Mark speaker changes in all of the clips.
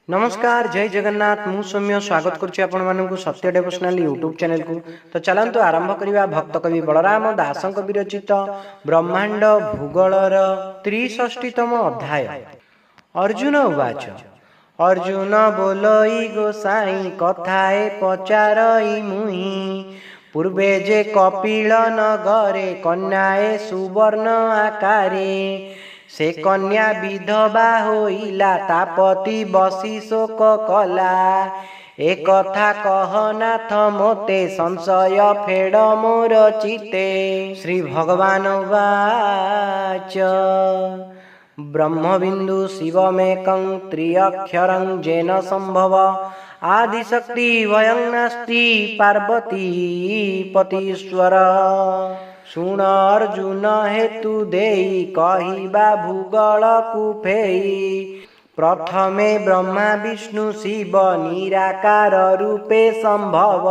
Speaker 1: नमस्कार जय जगन्नाथ मु सौम्य स्वागत करुच्ची आपण मानकु सत्य डेवोशनल यूट्यूब चैनल को। तो चलंतु आरंभ करिवा भक्त कवि बलराम दासंक विरचित ब्रह्मांड भूगोलर 63तम अध्याय। अर्जुन उवाच अर्जुन बोलई गोसाई कथाए पचारई मुहि पूर्वे जे कपिल नगरे कन्याए सुवर्ण आकारे से कन्या विधवा होइला तापति बसी शोक कला ए कथा कहनाथ मोते संशय फेड़ मोर चिते। श्री भगवान उवाच ब्रह्मबिंदु शिवमेकं त्रिअक्षरं जेन संभव आदिशक्ति वयं नास्ति पार्वती पतीश्वर। सुन अर्जुन हेतु देई कहिबा भूगोल कुफेई प्रथमे ब्रह्मा विष्णु शिव निराकार रूपे संभव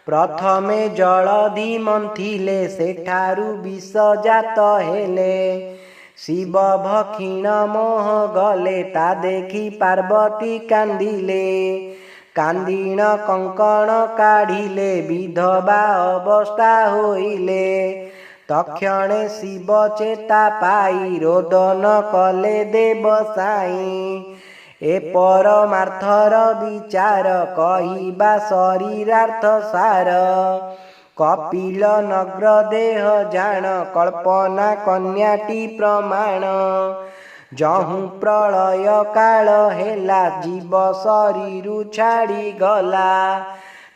Speaker 1: प्रथमे जलधि मंथिले सेठारु विष जात हेले शिव भक्षिण मोह गले ता देखी पार्वती कांदिले कांदिण कंकण काढ़िले विधवा अवस्था होइले तक्षणे शिव चेता पाई रोदन कले देव साई ए परमार्थर विचार कहिबा शरीरार्थ सार कपिल नग्र देह जान कल्पना कन्याटी प्रमाण जहु प्रलय काल हेला जीव शरीरु छाड़ी गला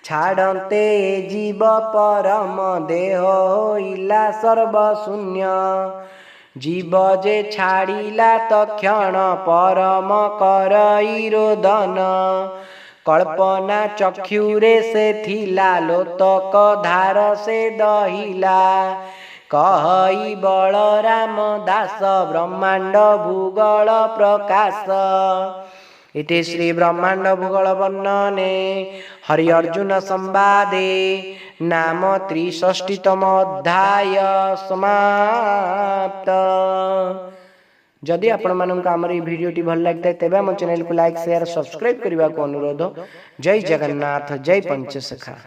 Speaker 1: छाड़ते जीव परम देह होइला सर्वशून्य जीव जे छाड़िला तक्षण परम करई रोदन कल्पना चक्षुरे से थिला लोतक धार से दहिला कहई बलराम दास ब्रह्मांड भूगोल प्रकाश। इति श्री ब्रह्मांड भूगोल वर्णने हरि अर्जुन संवादे नाम 63तम अध्याय समाप्त। जदि आपण मानक आमर भिडियोटी भल लगता तेबे हम चैनल को लाइक शेयर सब्सक्राइब करने को अनुरोध। जय जगन्नाथ जय पंचसखा।